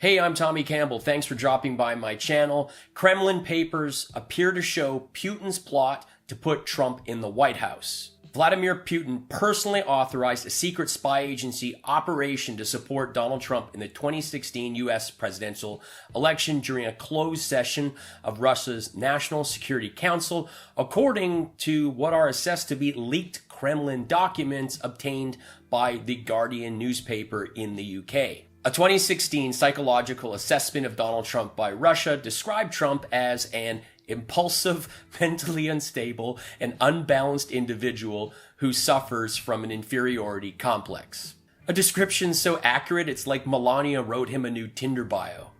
Hey, I'm Tommy Campbell. Thanks for dropping by my channel. Kremlin papers appear to show Putin's plot to put Trump in the White House. Vladimir Putin personally authorized a secret spy agency operation to support Donald Trump in the 2016 U.S. presidential election during a closed session of Russia's National Security Council, according to what are assessed to be leaked Kremlin documents obtained by the Guardian newspaper in the UK. A 2016 psychological assessment of Donald Trump by Russia described Trump as an impulsive, mentally unstable, and unbalanced individual who suffers from an inferiority complex. A description so accurate it's like Melania wrote him a new Tinder bio.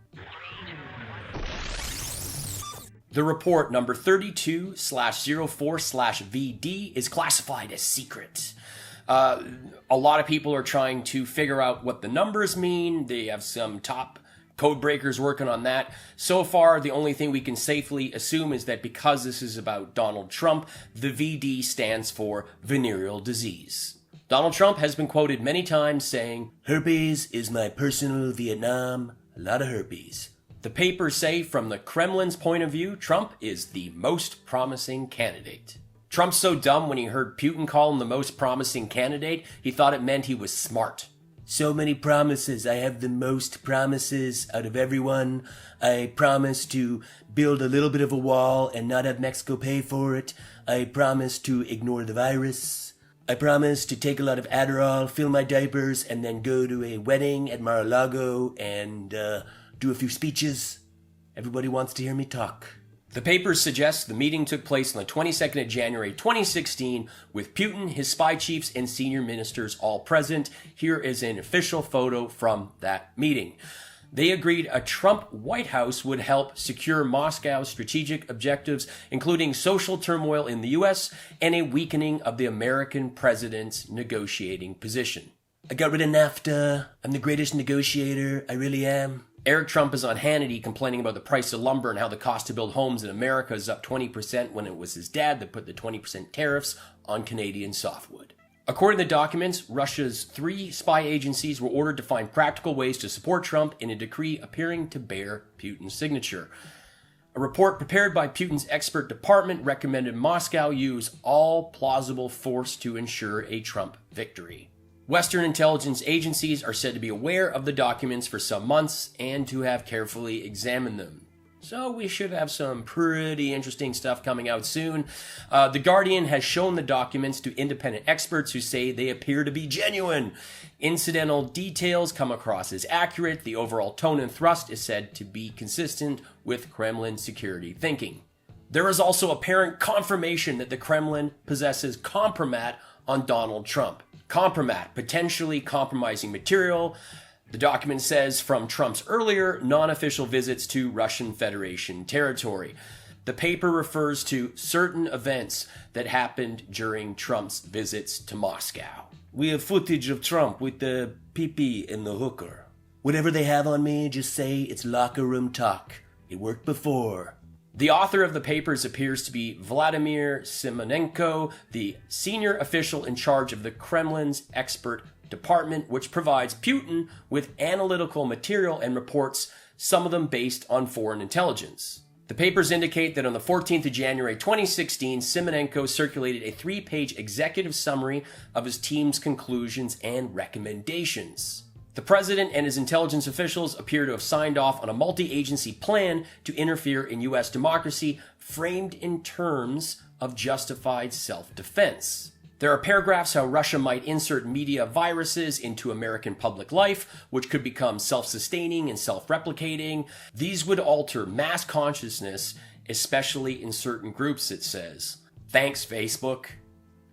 The report number 32/04/VD is classified as secret. A lot of people are trying to figure out what the numbers mean. They have some top code breakers working on that. So far, the only thing we can safely assume is that because this is about Donald Trump, the VD stands for venereal disease. Donald Trump has been quoted many times saying, "Herpes is my personal Vietnam, a lot of herpes." The papers say from the Kremlin's point of view, Trump is the most promising candidate. Trump's so dumb when he heard Putin call him the most promising candidate, he thought it meant he was smart. So many promises. I have the most promises out of everyone. I promise to build a little bit of a wall and not have Mexico pay for it. I promise to ignore the virus. I promise to take a lot of Adderall, fill my diapers, and then go to a wedding at Mar-a-Lago and do a few speeches. Everybody wants to hear me talk. The papers suggest the meeting took place on the 22nd of January 2016 with Putin, his spy chiefs, and senior ministers all present. Here is an official photo from that meeting. They agreed a Trump White House would help secure Moscow's strategic objectives, including social turmoil in the U.S. and a weakening of the American president's negotiating position. I got rid of NAFTA. I'm the greatest negotiator. I really am. Eric Trump is on Hannity complaining about the price of lumber and how the cost to build homes in America is up 20% when it was his dad that put the 20% tariffs on Canadian softwood. According to the documents, Russia's 3 spy agencies were ordered to find practical ways to support Trump in a decree appearing to bear Putin's signature. A report prepared by Putin's expert department recommended Moscow use all plausible force to ensure a Trump victory. Western intelligence agencies are said to be aware of the documents for some months and to have carefully examined them. So we should have some pretty interesting stuff coming out soon. The Guardian has shown the documents to independent experts who say they appear to be genuine. Incidental details come across as accurate. The overall tone and thrust is said to be consistent with Kremlin security thinking. There is also apparent confirmation that the Kremlin possesses kompromat on Donald Trump. Kompromat, potentially compromising material, the document says, from Trump's earlier non-official visits to Russian Federation territory. The paper refers to certain events that happened during Trump's visits to Moscow. We have footage of Trump with the pee-pee and the hooker. Whatever they have on me, just say it's locker room talk. It worked before. The author of the papers appears to be Vladimir Simonenko, the senior official in charge of the Kremlin's expert department, which provides Putin with analytical material and reports, some of them based on foreign intelligence. The papers indicate that on the 14th of January 2016, Simonenko circulated a 3-page executive summary of his team's conclusions and recommendations. The president and his intelligence officials appear to have signed off on a multi-agency plan to interfere in U.S. democracy, framed in terms of justified self-defense. There are paragraphs how Russia might insert media viruses into American public life, which could become self-sustaining and self-replicating. These would alter mass consciousness, especially in certain groups, it says. Thanks, Facebook.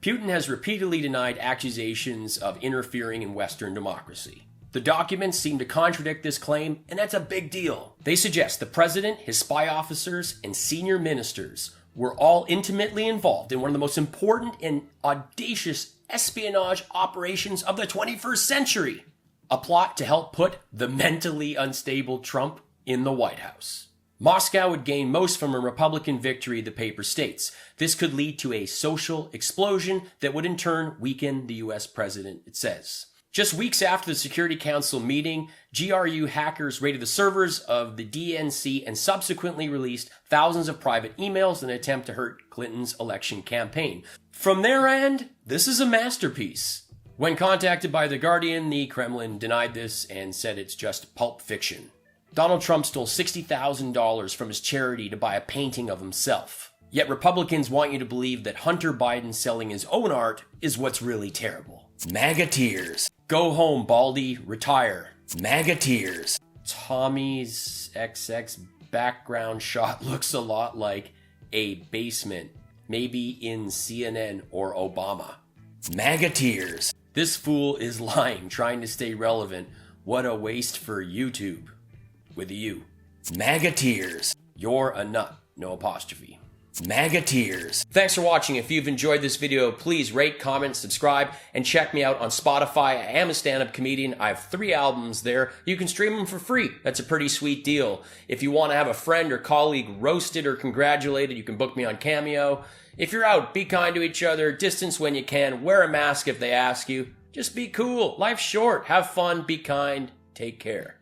Putin has repeatedly denied accusations of interfering in Western democracy. The documents seem to contradict this claim, and that's a big deal. They suggest the president, his spy officers, and senior ministers were all intimately involved in one of the most important and audacious espionage operations of the 21st century. A plot to help put the mentally unstable Trump in the White House. Moscow would gain most from a Republican victory, the paper states. This could lead to a social explosion that would in turn weaken the U.S. president, it says. Just weeks after the Security Council meeting, GRU hackers raided the servers of the DNC and subsequently released thousands of private emails in an attempt to hurt Clinton's election campaign. From their end, this is a masterpiece. When contacted by The Guardian, the Kremlin denied this and said it's just pulp fiction. Donald Trump stole $60,000 from his charity to buy a painting of himself. Yet Republicans want you to believe that Hunter Biden selling his own art is what's really terrible. MAGA tears. Go home, Baldy. Retire. MAGA tears. Tommy's XX background shot looks a lot like a basement, maybe in CNN or Obama. MAGA tears. This fool is lying, trying to stay relevant. What a waste for YouTube. With a U. MAGA tears. You're a nut. No apostrophe. MAGA tears. Thanks for watching. If you've enjoyed this video, please rate, comment, subscribe, and check me out on Spotify. I am a stand-up comedian. I have 3 albums there. You can stream them for free. That's a pretty sweet deal. If you want to have a friend or colleague roasted or congratulated, you can book me on Cameo. If you're out, be kind to each other, distance when you can, wear a mask if they ask you. Just be cool. Life's short. Have fun, be kind, take care.